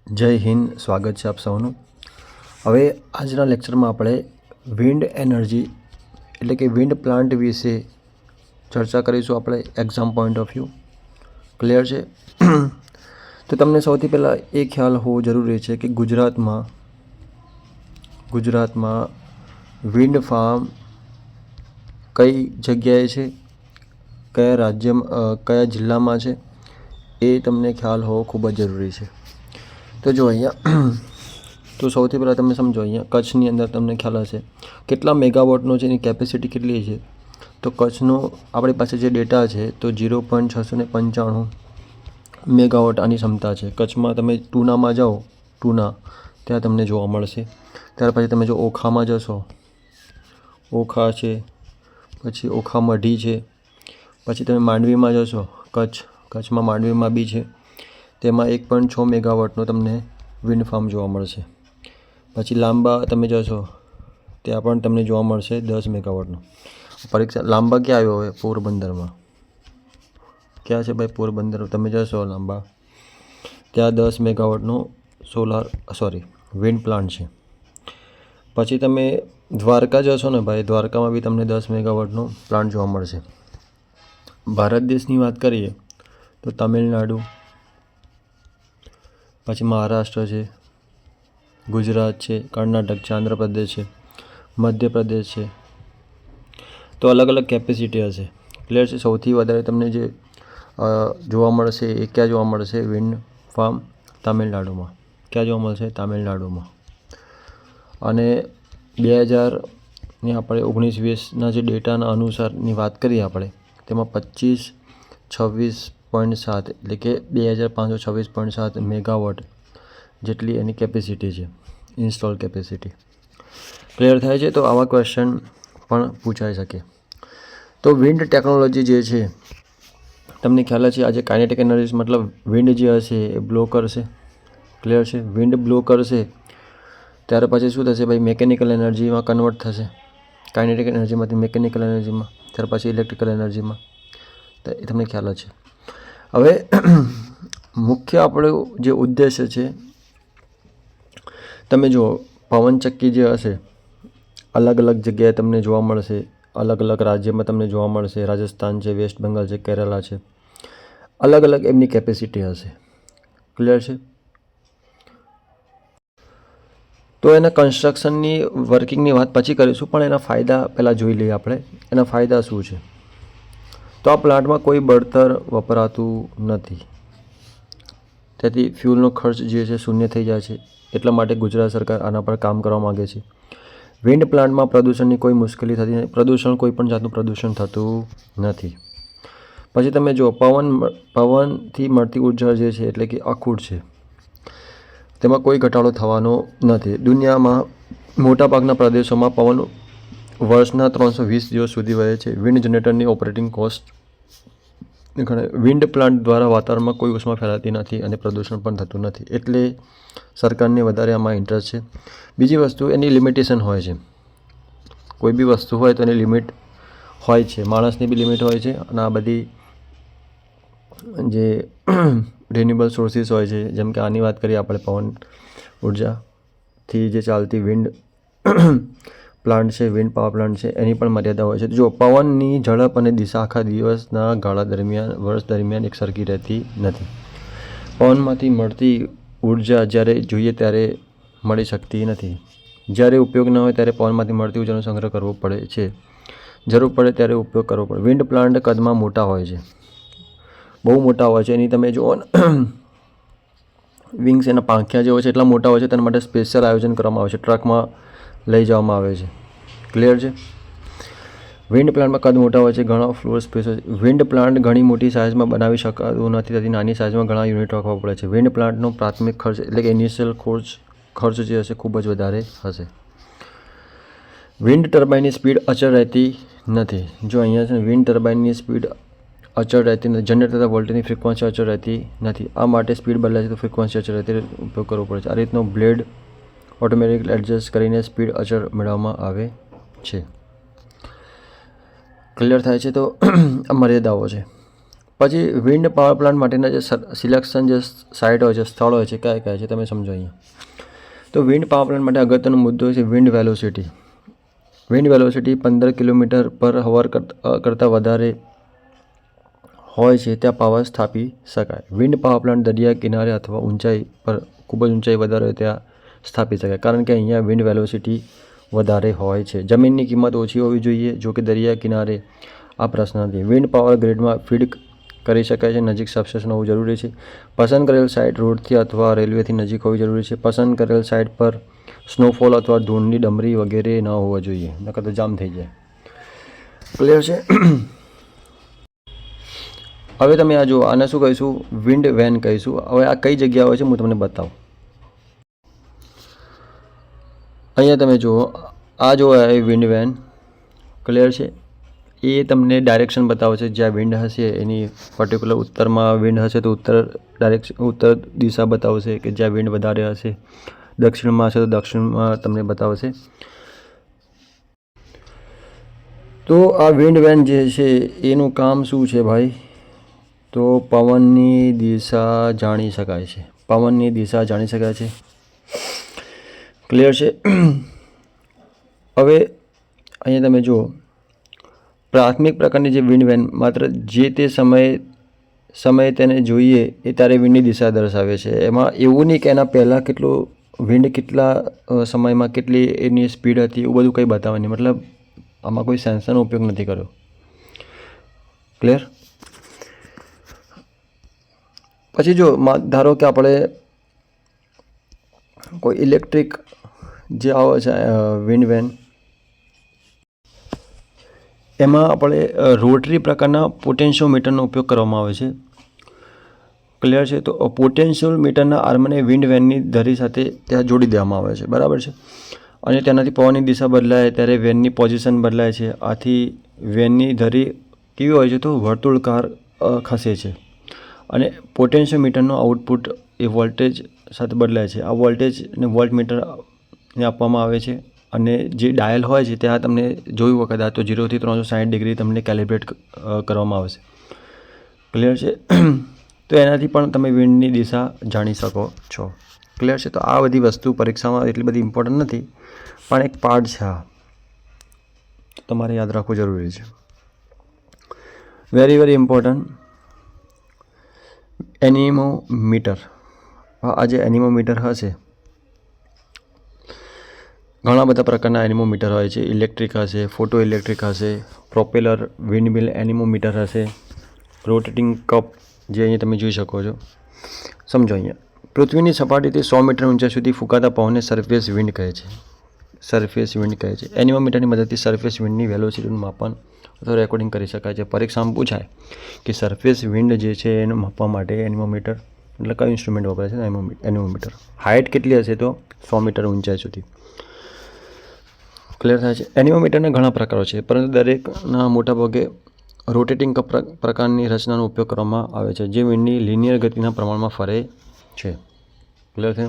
જય હિન્દ, સ્વાગત છે આપ સૌનું. હવે આજના લેક્ચરમાં આપણે વિન્ડ એનર્જી એટલે કે વિન્ડ પ્લાન્ટ વિશે ચર્ચા કરીશું આપણે exam point of view. Clear છે? તો તમને સૌથી પહેલાં એ ખ્યાલ હોવો જરૂરી છે કે ગુજરાતમાં વિન્ડ ફાર્મ કઈ જગ્યાએ છે, કયા રાજ્યમાં, કયા જિલ્લામાં છે, એ તમને ખ્યાલ હોવો ખૂબ જ જરૂરી છે. તો જો અહીંયા તો સૌથી પહેલાં તમે સમજો, અહીંયા કચ્છની અંદર તમને ખ્યાલ હશે કેટલા મેગાવોટનો છે, એની કેપેસિટી કેટલી છે. તો કચ્છનો આપણી પાસે જે ડેટા છે તો 0.695 મેગાવોટ આની ક્ષમતા છે. કચ્છમાં તમે ટૂનામાં જાઓ, ટૂના ત્યાં તમને જોવા મળશે. ત્યાર પછી તમે જો ઓખામાં જશો, ઓખા છે, પછી ઓખા મઢી છે, પછી તમે માંડવીમાં જશો, કચ્છમાં માંડવીમાં બી છે, તેમાં 1.6 મેગાવોટનો તમને વિન્ડ ફાર્મ જોવા મળશે. પછી લાંબા તમે જશો ત્યાં પણ તમને જોવા મળશે 10 મેગાવોટનો. પરીક્ષા લાંબા ક્યાં આવ્યો હવે? પોરબંદરમાં. ક્યાં છે ભાઈ? પોરબંદર તમે જશો લાંબા, ત્યાં 10 મેગાવોટનો વિન્ડ પ્લાન્ટ છે. પછી તમે દ્વારકા જશો ને ભાઈ, દ્વારકામાં બી તમને 10 મેગાવોટનો પ્લાન્ટ જોવા મળશે. ભારત દેશની વાત કરીએ તો તમિલનાડુ, પછી મહારાષ્ટ્ર છે, ગુજરાત છે, કર્ણાટક છે, આંધ્રપ્રદેશ છે, મધ્યપ્રદેશ છે. તો અલગ અલગ કેપેસિટી હશે. ક્લિયર છે? સૌથી વધારે તમને જે જોવા મળશે એ ક્યાં જોવા મળશે? વિન્ડ ફાર્મ તામિલનાડુમાં. ક્યાં જોવા મળશે? તામિલનાડુમાં. અને 2019-20ના જે ડેટાના અનુસારની વાત કરીએ આપણે, તેમાં 2626.7 એટલે કે 2526.7 મેગાવોટ જેટલી એની કેપેસિટી છે, ઇન્સ્ટોલ કેપેસિટી. ક્લિયર થાય છે? તો આવા ક્વેશ્ચન પણ પૂછાઈ શકે. તો વિન્ડ ટેકનોલોજી જે છે તમને ખ્યાલ છે, આજે કાઇનેટિક એનર્જી મતલબ વિન્ડ જે હશે એ બ્લો કરશે. ક્લિયર છે? વિન્ડ બ્લો કરશે ત્યાર પછી શું થશે ભાઈ? મેકેનિકલ એનર્જીમાં કન્વર્ટ થશે. કાઇનેટિક એનર્જીમાંથી મેકેનિકલ એનર્જીમાં, ત્યાર પછી ઇલેક્ટ્રિકલ એનર્જીમાં. તો એ તમને ખ્યાલ છે. હવે મુખ્ય આપણો જે ઉદ્દેશ્ય છે, તમે જુઓ પવનચક્કી જે હશે અલગ અલગ જગ્યાએ તમને જોવા મળશે, અલગ અલગ રાજ્યમાં તમને જોવા મળશે. રાજસ્થાન છે, વેસ્ટ બંગાળ છે, કેરલા છે, અલગ અલગ એમની કેપેસિટી હશે. ક્લિયર છે? તો એના કન્સ્ટ્રક્શનની વર્કિંગની વાત પછી કરીશું, પણ એના ફાયદા પહેલાં જોઈ લઈએ આપણે. એના ફાયદા શું છે? તો આ પ્લાન્ટમાં કોઈ બળતણ વપરાતું નથી, તેથી ફ્યુલનો ખર્ચ જે છે શૂન્ય થઈ જાય છે. એટલા માટે ગુજરાત સરકાર આના પર કામ કરવા માગે છે. વિન્ડ પ્લાન્ટમાં પ્રદૂષણની કોઈ મુશ્કેલી થતી નથી. કોઈ પણ જાતનું પ્રદૂષણ થતું નથી. પછી તમે જો પવનથી મળતી ઉર્જા જે છે એટલે કે અખૂટ છે, તેમાં કોઈ ઘટાડો થવાનો નથી. દુનિયામાં મોટાભાગના પ્રદેશોમાં પવન વર્ષના 320 દિવસ સુધી વહે છે. વિન્ડ જનરેટરની ઓપરેટિંગ કોસ્ટ વિન્ડ પ્લાન્ટ દ્વારા વાતાવરણમાં કોઈ ઉષ્મા ફેલાતી નથી અને પ્રદૂષણ પણ થતું નથી. એટલે સરકારને વધારે આમાં ઇન્ટરેસ્ટ છે. બીજી વસ્તુ, એની લિમિટેશન હોય છે. કોઈ બી વસ્તુ હોય તો એની લિમિટ હોય છે. માણસની બી લિમિટ હોય છે. અને આ બધી જે રિન્યુએબલ સોર્સિસ હોય છે, જેમ કે આની વાત કરીએ આપણે, પવન ઉર્જાથી જે ચાલતી વિન્ડ પ્લાન્ટ છે, વિન્ડ પાવર પ્લાન્ટ છે, એની પણ મર્યાદા હોય છે. જો પવનની ઝડપ અને દિશા આખા દિવસના ગાળા દરમિયાન, વર્ષ દરમિયાન એક સરખી રહેતી નથી. પવનમાંથી મળતી ઉર્જા જ્યારે જોઈએ ત્યારે મળી શકતી નથી. જ્યારે ઉપયોગ ન હોય ત્યારે પવનમાંથી મળતી ઉર્જાનો સંગ્રહ કરવો પડે છે. જરૂર પડે ત્યારે ઉપયોગ કરવો પડે. વિન્ડ પ્લાન્ટ કદમાં મોટા હોય છે, બહુ મોટા હોય છે. એની તમે જુઓ ને, વિંગ્સ, એના પાંખિયા જે હોય છે એટલા મોટા હોય છે. તેના માટે સ્પેશિયલ આયોજન કરવામાં આવે છે, ટ્રકમાં લઈ જવામાં આવે છે. ક્લિયર છે? વિન્ડ પ્લાન્ટમાં કદ મોટા હોય છે, ઘણા ફ્લોર સ્પેસ હોય છે. વિન્ડ પ્લાન્ટ ઘણી મોટી સાઇઝમાં બનાવી શકાતું નથી, તેથી નાની સાઇઝમાં ઘણા યુનિટ રાખવા પડે છે. વિન્ડ પ્લાન્ટનો પ્રાથમિક ખર્ચ એટલે કે ઇનિશિયલ ખર્ચ જે હશે ખૂબ જ વધારે હશે. વિન્ડ ટર્બાઇનની સ્પીડ અચળ રહેતી નથી. જો અહીંયા છે વિન્ડ ટર્બાઇનની સ્પીડ અચળ રહેતી નથી. જનરેટ થતા વોલ્ટેજની ફ્રિકવન્સી અચળ રહેતી નથી. આ માટે સ્પીડ બદલાય છે તો ફ્રિકવન્સી અચળ રહેતી ઉપયોગ કરવો પડે છે. આ રીતનો બ્લેડ ઓટોમેટિકલી એડજસ્ટ કરીને સ્પીડ અચળ મેળવવામાં આવે છે. ક્લિયર થાય છે? તો આ મર્યાદાઓ છે. પછી વિન્ડ પાવર પ્લાન્ટ માટેના જે સિલેક્શન જે સાઇટ હોય છે, સ્થળ હોય છે, કયા કયા છે તમે સમજો અહીંયા. તો વિન્ડ પાવર પ્લાન્ટ માટે અગત્યનો મુદ્દો છે wind velocity. Wind velocity 15 kilometre પર અવર કરતાં વધારે હોય છે ત્યાં પાવર સ્થાપી શકાય. વિન્ડ પાવર પ્લાન્ટ દરિયા કિનારે અથવા ઊંચાઈ પર ખૂબ જ ઊંચાઈ વધારે હોય ત્યાં સ્થાપી શકાય, કારણ કે અહીંયા વિન્ડ વેલોસિટી વધારે હોય છે. જમીનની કિંમત ઓછી હોવી જોઈએ, જો કે દરિયા કિનારે આ પ્રશ્ન નથી. વિન્ડ પાવર ગ્રીડમાં ફીડ કરી શકાય છે. નજીક સબસ્ટેશન હોવું જરૂરી છે. પસંદ કરેલ સાઇટ રોડથી અથવા રેલવેથી નજીક હોવી જરૂરી છે. પસંદ કરેલ સાઇટ પર સ્નોફોલ અથવા ધૂળની ડમરી વગેરે ન હોવા જોઈએ, નકર તો જામ થઈ જાય. ક્લિયર છે? હવે તમે આ જુઓ, આને શું કહીશું? વિન્ડ વેન કહીશું. હવે આ કઈ જગ્યા હોય છે હું તમને બતાવું. અહીંયા તમે જુઓ, આ જો એ વિન્ડ વેન. ક્લિયર છે? એ તમને ડાયરેક્શન બતાવે છે. જ્યાં વિન્ડ હશે એની પર્ટિક્યુલર ઉત્તરમાં વિન્ડ હશે તો ઉત્તર દિશા બતાવશે, કે જ્યાં વિન્ડ વધારે હશે. દક્ષિણમાં હશે તો દક્ષિણમાં તમને બતાવશે. તો આ વિન્ડ વેન જે છે એનું કામ શું છે ભાઈ? તો પવનની દિશા જાણી શકાય છે. પવનની દિશા જાણી શકાય છે. ક્લિયર છે? હવે અહીંયા તમે જુઓ, પ્રાથમિક પ્રકારની જે વિન્ડ વેન માત્ર જે તે સમયે તેને જોઈએ એ ત્યારે વિન્ડની દિશા દર્શાવે છે. એમાં એવું નહીં કે એના પહેલાં કેટલું વિન્ડ કેટલા સમયમાં કેટલી એની સ્પીડ હતી એવું બધું કંઈ બતાવવાની. મતલબ આમાં કોઈ સેન્સરનો ઉપયોગ નથી કર્યો. ક્લિયર? પછી જો ધારો કે આપણે કોઈ ઇલેક્ટ્રિક જે આવે છે વિન્ડ વેન, એમાં આપણે રોટરી પ્રકારના પોટેન્શિયોમીટરનો ઉપયોગ કરવામાં આવે છે. ક્લિયર છે? તો પોટેન્શિયોમીટરના આર્મને વિન્ડ વેનની ધરી સાથે ત્યાં જોડી દેવામાં આવે છે. બરાબર છે? અને તેનાથી પવનની દિશા બદલાય ત્યારે વેનની પોઝિશન બદલાય છે. આથી વેનની ધરી કેવી હોય છે? તો વર્તુળકાર ખસે છે. અને પોટેન્શિયોમીટરનું આઉટપુટ એ વોલ્ટેજ સાથે બદલાય છે. આ વોલ્ટેજને વોલ્ટમીટરને આપવામાં આવે છે. અને જે ડાયલ હોય છે ત્યાં તમને જોયું વખત આ તો 0 થી 360 ડિગ્રી તમને કેલિબ્રેટ કરવામાં આવશે. ક્લિયર છે? તો એનાથી પણ તમે વિન્ડની દિશા જાણી શકો છો. ક્લિયર છે? તો આ બધી વસ્તુ પરીક્ષામાં એટલી બધી ઇમ્પોર્ટન્ટ નથી, પણ એક પાર્ટ છે. આ તમારે યાદ રાખવું જરૂરી છે. Very important. એનિમોમીટર. આ જે એનિમોમીટર હશે, ઘણા બધા પ્રકારના એનિમોમીટર હોય છે. ઇલેક્ટ્રિક હશે, ફોટો ઇલેક્ટ્રિક હશે, પ્રોપેલર, વિન્ડમિલ એનિમોમીટર હશે, રોટેટિંગ કપ જે અહીંયા તમે જોઈ શકો છો. સમજો, અહીંયા પૃથ્વીની સપાટીથી 100 મીટર ઊંચાઈ સુધી ફૂંકાતા પવનને સરફેસ વિન્ડ કહે છે. સરફેસ વિન્ડ કહે છે. એનિમોમીટરની મદદથી સરફેસ વિન્ડની વેલોસિટીનું માપન અથવા રેકોર્ડિંગ કરી શકાય છે. પરીક્ષામાં પૂછાય કે સરફેસ વિન્ડ જે છે એને માપવા માટે એનિમોમીટર એટલે કયું ઇન્સ્ટ્રુમેન્ટ વપરાય છે? એનિમોમીટર. હાઇટ કેટલી હશે? તો 100 મીટર ઊંચાઈ સુધી. ક્લિયર થાય છે? એનિમોમીટરના ઘણા પ્રકારો છે, પરંતુ દરેકના મોટાભાગે રોટેટિંગ કપ પ્રકારની રચનાનો ઉપયોગ કરવામાં આવે છે, જે વિન્ડની લિનિયર ગતિના પ્રમાણમાં ફરે છે. ક્લિયર છે?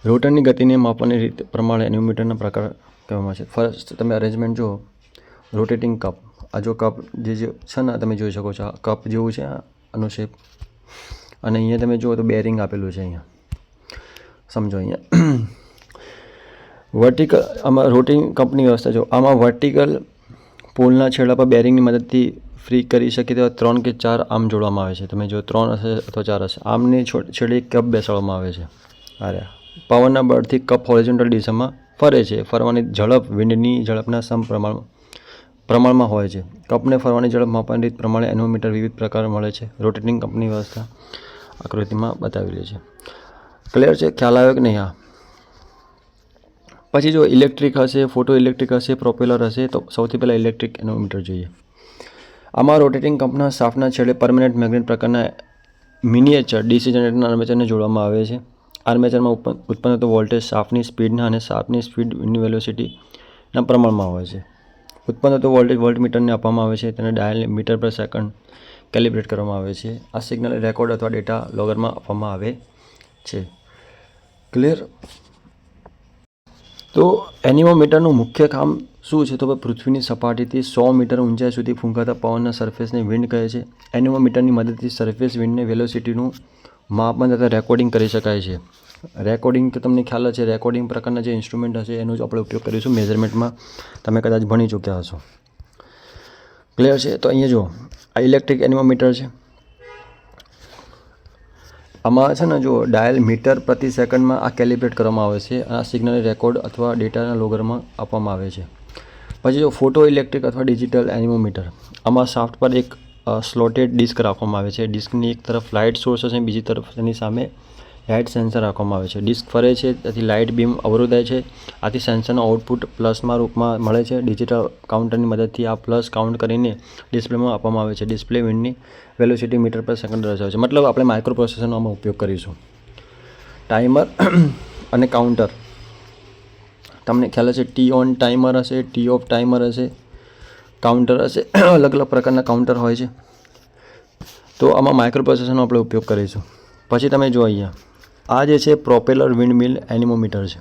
રોટરની ગતિને માપવાની રીત પ્રમાણે એનિમોમીટરના પ્રકાર કહેવામાં છે. ફર્સ્ટ તમે અરેન્જમેન્ટ જુઓ. Rotating cup. આ જો કપ જે છે ને તમે જોઈ શકો છો, કપ જેવું છે આનો શેપ. અને અહીંયા તમે જુઓ તો બેરિંગ આપેલું છે. અહીંયા સમજો, અહીંયા વર્ટિકલ, આમાં રોટેટિંગ કપની વ્યવસ્થા જો. આમાં વર્ટિકલ પોલના છેડા પર બેરિંગની મદદથી ફ્રી કરી શકે તેવા 3 કે 4 આર્મ જોડવામાં આવે છે. તમે જો 3 હશે અથવા 4 હશે. આર્મની છેડે કપ બેસાડવામાં આવે છે. અરે પવનના બળથી કપ હોરિઝોન્ટલ દિશામાં ફરે છે. ફરવાની ઝડપ વિન્ડની ઝડપના પ્રમાણમાં હોય છે. કપને ફરવાની ઝડપ માપવાની રીત પ્રમાણે એનિમોમીટર વિવિધ પ્રકાર મળે છે. રોટેટિંગ કપની વ્યવસ્થા આકૃતિમાં બતાવેલી છે. ક્લિયર છે? ખ્યાલ આવ્યો કે નહીં? હા. પછી જો ઇલેક્ટ્રિક હશે, ફોટો ઇલેક્ટ્રિક હશે, પ્રોપેલર હશે, તો સૌથી પહેલાં ઇલેક્ટ્રિક એનિમોમીટર જોઈએ. આમાં રોટેટિંગ કપના શાફ્ટના છેડે પરમેનન્ટ મેગ્નેટ પ્રકારના મિનિએચર ડીસી જનરેટરના આર્મેચરને જોડવામાં આવે છે. આર્મેચરમાં ઉત્પન્ન થતો વોલ્ટેજ શાફ્ટની સ્પીડના અને શાફ્ટની સ્પીડ વિન્ડની વેલોસિટીના પ્રમાણમાં હોય છે. ઉત્પન્ન થતો વોલ્ટેજ વોલ્ટમીટરને આપવામાં આવે છે. તેને ડાયલને મીટર પર સેકન્ડ કેલિબ્રેટ કરવામાં આવે છે. આ સિગ્નલ રેકોર્ડ અથવા ડેટા લોગરમાં આપવામાં આવે છે. ક્લિયર? તો એનિમોમીટરનું મુખ્ય કામ શું છે? તો ભાઈ પૃથ્વીની સપાટીથી 100 મીટર ઊંચાઈ સુધી ફૂંકાતા પવનના સરફેસને વિન્ડ કહે છે. એનિમોમીટરની મદદથી સરફેસ વિન્ડને વેલોસિટીનું માપન તથા રેકોર્ડિંગ કરી શકાય છે. રેકોર્ડિંગ તો તમને ખ્યાલ જ છે, રેકોર્ડિંગ પ્રકારના જે ઇન્સ્ટ્રુમેન્ટ હશે એનો જ આપણે ઉપયોગ કરીશું મેઝરમેન્ટમાં. તમે કદાચ ભણી ચૂક્યા હશો. ક્લિયર છે? તો અહીંયા જો આ ઇલેક્ટ્રિક એનિમોમીટર છે. આમાં છે ને જો ડાયલ મીટર પ્રતિ સેકન્ડમાં આ કેલિબ્રેટ કરવામાં આવે છે. આ સિગ્નલ રેકોર્ડ અથવા ડેટાના લોગરમાં આપવામાં આવે છે. પછી જો ફોટો ઇલેક્ટ્રિક અથવા ડિજિટલ એનિમોમીટર, આમાં શાફ્ટ પર એક સ્લોટેડ ડિસ્ક રાખવામાં આવે છે. ડિસ્કની એક તરફ લાઇટ સોર્સ હશે, બીજી તરફ તેની સામે લાઇટ સેન્સર રાખવામાં આવે છે. ડિસ્ક ફરે છે તેથી લાઇટ બીમ અવરોધાય છે. આથી સેન્સરનું આઉટપુટ પ્લસમાં રૂપમાં મળે છે. ડિજિટલ કાઉન્ટરની મદદથી આ પ્લસ કાઉન્ટ કરીને ડિસ્પ્લેમાં આપવામાં આવે છે. ડિસ્પ્લે વિન્ડની વેલોસિટી મીટર પર સેકન્ડ દર્શાવે છે. મતલબ આપણે માઇક્રો પ્રોસેસરનો આમાં ઉપયોગ કરીશું. ટાઈમર અને કાઉન્ટર, તમને ખ્યાલ હશે ટી ઓન ટાઈમર હશે, ટી ઓફ ટાઈમર હશે, કાઉન્ટર હશે. અલગ અલગ પ્રકારના કાઉન્ટર હોય છે. તો આમાં માઇક્રો પ્રોસેસરનો આપણે ઉપયોગ કરીશું. પછી તમે જો અહીંયા આ જે છે પ્રોપેલર વિન્ડમિલ એનિમોમીટર છે.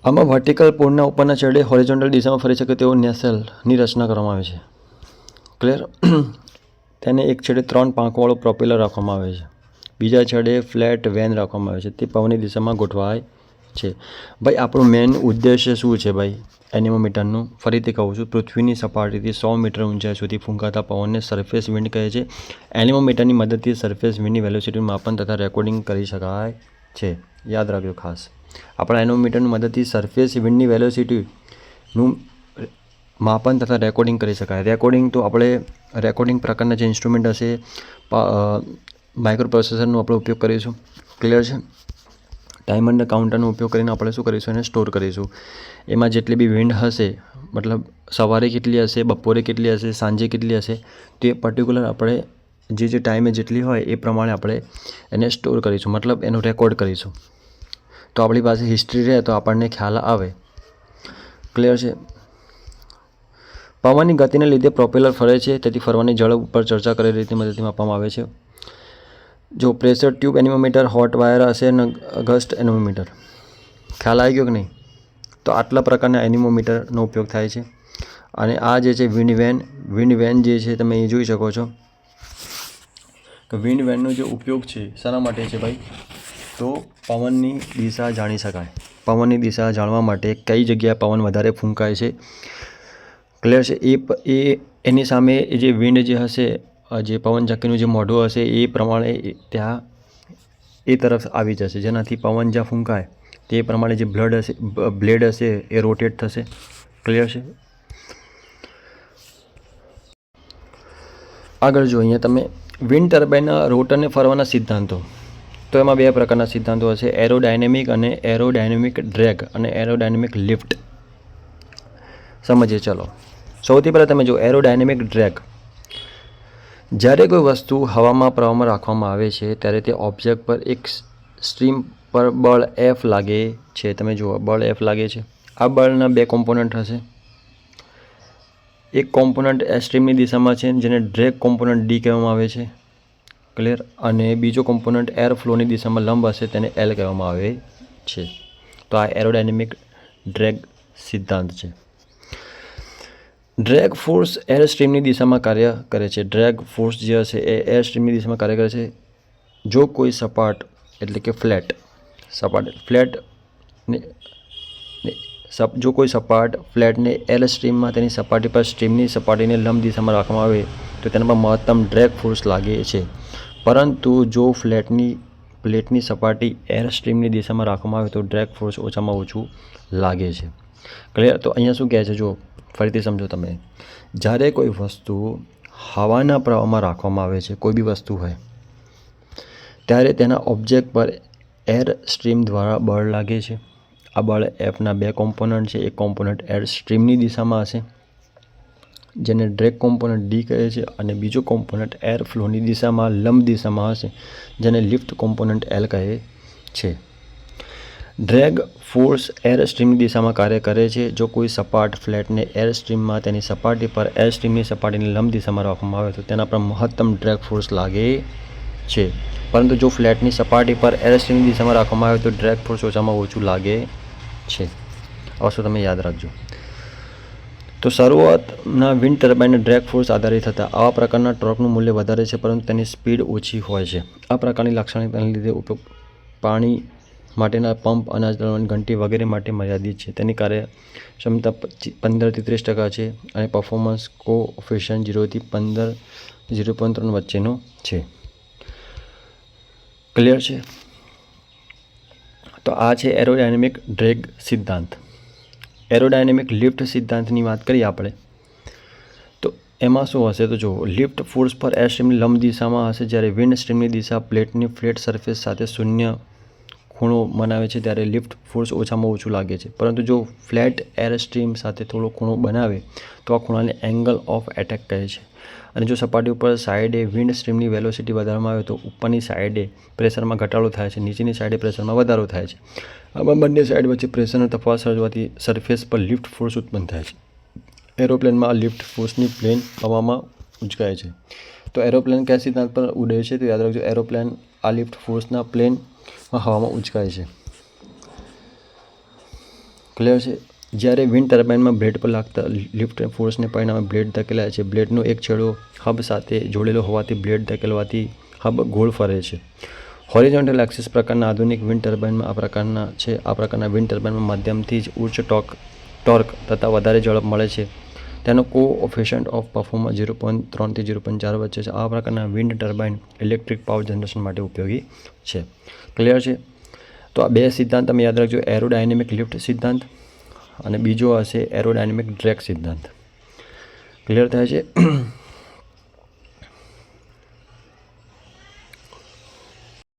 આમાં વર્ટિકલ પોળના ઉપરના છેડે હોરિઝોન્ટલ દિશામાં ફરી શકે તેવો નેસેલની રચના કરવામાં આવે છે. ક્લિયર? તેને એક છેડે 3 પાંખવાળો પ્રોપેલર રાખવામાં આવે છે. બીજા છેડે ફ્લેટ વેન રાખવામાં આવે છે. તે પવનની દિશામાં ગોઠવાય છે. ભાઈ આપણું મેઇન ઉદ્દેશ્ય શું છે ભાઈ એનિમોમીટરનું? ફરીથી કહું છું, પૃથ્વીની સપાટીથી 100 મીટર ઊંચાઈ સુધી ફૂંકાતા પવનને સરફેસ વિન્ડ કહે છે. એનિમોમીટરની મદદથી સરફેસ વિન્ડની વેલોસિટીનું માપન તથા રેકોર્ડિંગ કરી શકાય છે. યાદ રાખજો ખાસ. આપણા એનિમોમીટરની મદદથી સરફેસ વિન્ડની વેલોસિટીનું માપન તથા રેકોર્ડિંગ કરી શકાય. રેકોર્ડિંગ તો આપણે રેકોર્ડિંગ પ્રકારના જે ઇન્સ્ટ્રુમેન્ટ હશે માઇક્રો પ્રોસેસરનો આપણે ઉપયોગ કરીશું. ક્લિયર છે? ટાઈમર અને કાઉન્ટરનો ઉપયોગ કરીને આપણે શું કરીશું? એને સ્ટોર કરીશું. એમાં જેટલી બી વિન્ડ હશે, મતલબ સવારે કેટલી હશે, બપોરે કેટલી હશે, સાંજે કેટલી હશે, તે પર્ટિક્યુલર આપણે જે ટાઈમે જેટલી હોય એ પ્રમાણે આપણે એને સ્ટોર કરીશું, મતલબ એનું રેકોર્ડ કરીશું. તો આપણી પાસે હિસ્ટ્રી રહે તો આપણને ખ્યાલ આવે. ક્લિયર છે? પવનની ગતિને લીધે પ્રોપેલર ફરે છે, તેથી ફરવાની ઝડપ ઉપર ચર્ચા કરેલી રીતની મદદથી માપવામાં આવે છે. જો પ્રેશર ટ્યુબ એનિમોમીટર, હોટ વાયર હશે અને ગસ્ટ એનિમોમીટર. ખ્યાલ આવી ગયો કે નહીં? તો આટલા પ્રકારના એનિમોમીટરનો ઉપયોગ થાય છે. અને આ જે છે વિન્ડ વેન જે છે તમે એ જોઈ શકો છો કે વિન્ડ વેનનો જે ઉપયોગ છે શાના માટે છે ભાઈ? તો પવનની દિશા જાણી શકાય. પવનની દિશા જાણવા માટે કઈ જગ્યાએ પવન વધારે ફૂંકાય છે, ક્લિયર છે, એ એની સામે જે વિન્ડ જે હશે, જે પવનચક્કીનું જે મોઢું હશે એ પ્રમાણે ત્યાં એ તરફ આવી જશે, જેનાથી પવન જ્યાં ફૂંકાય તે પ્રમાણે જે બ્લેડ હશે એ રોટેટ થશે. ક્લિયર છે? આગળ જો અહીંયા તમે વિન્ડ ટર્બાઇનના રોટરને ફરવાના સિદ્ધાંતો. તો એમાં 2 પ્રકારના સિદ્ધાંતો હશે, એરોડાયનેમિક અને એરોડાયનેમિક ડ્રેગ અને એરોડાયનેમિક લિફ્ટ. સમજીએ ચલો. સૌથી પહેલાં તમે જો એરોડાયનેમિક ડ્રેગ. જ્યારે કોઈ વસ્તુ હવામાં પ્રવાહમાં રાખવામાં આવે છે ત્યારે તે ઓબ્જેક્ટ પર એક સ્ટ્રીમ પર બળ F લાગે છે. તમે જુઓ બળ F લાગે છે. આ બળના 2 કોમ્પોનન્ટ હશે. એક કોમ્પોનન્ટ એર સ્ટ્રીમની દિશામાં છે જેને ડ્રેગ કોમ્પોનન્ટ D કહેવામાં આવે છે. ક્લિયર? અને બીજો કોમ્પોનન્ટ એર ફ્લોની દિશામાં લંબ હશે તેને L કહેવામાં આવે છે. તો આ એરોડાયનેમિક ડ્રેગ સિદ્ધાંત છે. ડ્રેગ ફોર્સ એર સ્ટ્રીમની દિશામાં કાર્ય કરે છે. ડ્રેગ ફોર્સ જે હશે એ એર સ્ટ્રીમની દિશામાં કાર્ય કરે છે. જો કોઈ સપાટ એટલે કે જો કોઈ સપાટ ફ્લેટને એર સ્ટ્રીમમાં તેની સપાટી પર સ્ટ્રીમની સપાટીને લંબ દિશામાં રાખવામાં આવે તો તેના પર મહત્તમ ડ્રેગ ફોર્સ લાગે છે. પરંતુ જો પ્લેટની સપાટી એર સ્ટ્રીમની દિશામાં રાખવામાં આવે તો ડ્રેગ ફોર્સ ઓછામાં ઓછું લાગે છે. ક્લિયર? તો અહીંયા શું કહે છે જો ફરીથી સમજો તમે. જ્યારે કોઈ વસ્તુ હવાના પ્રવાહમાં રાખવામાં આવે છે, કોઈ બી વસ્તુ હોય, ત્યારે તેના ઓબ્જેક્ટ પર એર સ્ટ્રીમ દ્વારા બળ લાગે છે. આ બળ Fના 2 કોમ્પોનન્ટ છે. એક કોમ્પોનન્ટ એર સ્ટ્રીમની દિશામાં હશે જેને ડ્રેગ કોમ્પોનન્ટ D કહે છે, અને બીજો કોમ્પોનન્ટ એર ફ્લોની દિશામાં લંબ દિશામાં હશે જેને લિફ્ટ કોમ્પોનન્ટ L કહે છે. ડ્રેગ ફોર્સ એર સ્ટ્રીમની દિશામાં કાર્ય કરે છે. જો કોઈ સપાટ ફ્લેટને એર સ્ટ્રીમમાં તેની સપાટી પર એર સ્ટ્રીમની સપાટીની લંબ દિશામાં રાખવામાં આવે તો તેના પર મહત્તમ ડ્રેગ ફોર્સ લાગે છે. પરંતુ જો ફ્લેટની સપાટી પર એર સ્ટ્રીમની દિશામાં રાખવામાં આવે તો ડ્રેગ ફોર્સ ઓછામાં ઓછું લાગે છે. આ વસ્તુ તમે યાદ રાખજો. તો શરૂઆતના વિન્ડ ટર્બાઇનના ડ્રેગ ફોર્સ આધારિત હતા. આવા પ્રકારના ટોર્કનું મૂલ્ય વધારે છે પરંતુ તેની સ્પીડ ઓછી હોય છે. આ પ્રકારની લાક્ષણિકતાને લીધે ઉપયોગ પાણી માટેના પંપ, અનાજ દળવાની ઘંટી વગેરે માટે મર્યાદિત છે. તેની કાર્યક્ષમતા 15 થી 30% છે અને પરફોર્મન્સ કોએફિશિયન્ટ 0 થી 0.3 વચ્ચેનો છે. ક્લિયર છે? તો આ છે એરોડાયનેમિક ડ્રેગ સિદ્ધાંત. એરોડાયનેમિક લિફ્ટ સિદ્ધાંતની વાત કરીએ આપણે તો એમાં શું હશે તો જુઓ, લિફ્ટ ફોર્સ પર એર સ્ટ્રીમની લંબ દિશામાં હશે, જ્યારે વિન્ડ સ્ટ્રીમની દિશા પ્લેટની ફ્લેટ સરફેસ સાથે શૂન્ય ખૂણો બનાવે છે ત્યારે લિફ્ટ ફોર્સ ઓછામાં ઓછું લાગે છે. પરંતુ જો ફ્લેટ એર સ્ટ્રીમ સાથે થોડો ખૂણો બનાવે તો આ ખૂણાને એંગલ ઓફ એટેક કહે છે. અને જો સપાટી ઉપર સાઈડે વિન્ડ સ્ટ્રીમની વેલોસિટી વધારવામાં આવે તો ઉપરની સાઈડે પ્રેશરમાં ઘટાડો થાય છે, નીચેની સાઈડે પ્રેશરમાં વધારો થાય છે. આમાં બંને સાઈડ વચ્ચે પ્રેશરનો તફાવત સર્જવાથી સરફેસ પર લિફ્ટ ફોર્સ ઉત્પન્ન થાય છે. એરોપ્લેનમાં આ લિફ્ટ ફોર્સની પ્લેન હવામાં ઉંચકાય છે. તો એરોપ્લેન કયા સિદ્ધાંત પર ઉડે છે તો યાદ રાખજો, એરોપ્લેન આ લિફ્ટ ફોર્સના પ્લેનમાં હવામાં ઉંચકાય છે. ક્લિયર છે? જ્યારે વિન્ડ ટર્બાઇનમાં બ્લેડ પર લાગતા લિફ્ટ ફોર્સને પરિણામે બ્લેડ ધકેલાય છે. બ્લેડનો એક છેડો હબ સાથે જોડેલો હોવાથી બ્લેડ ધકેલવાથી હબ ગોળ ફરે છે. હોરિઝોન્ટલ એક્સિસ પ્રકારના આધુનિક વિન્ડ ટર્બાઇનમાં આ પ્રકારના વિન્ડ ટર્બાઇનમાં માધ્યમથી જ ઉચ્ચ ટોર્ક તથા વધારે ઝડપ મળે છે. તેનો કોએફિશિયન્ટ ઓફ પરફોર્મન્સ 0.3 થી 0.4 વચ્ચે છે. આ પ્રકારના wind turbine electric power generation માટે ઉપયોગી છે. ક્લિયર છે? તો આ બે સિદ્ધાંત તમે યાદ રાખજો, એરોડાયનેમિક લિફ્ટ સિદ્ધાંત અને બીજો હશે એરોડાયનેમિક ડ્રેગ સિદ્ધાંત. ક્લિયર થાય છે?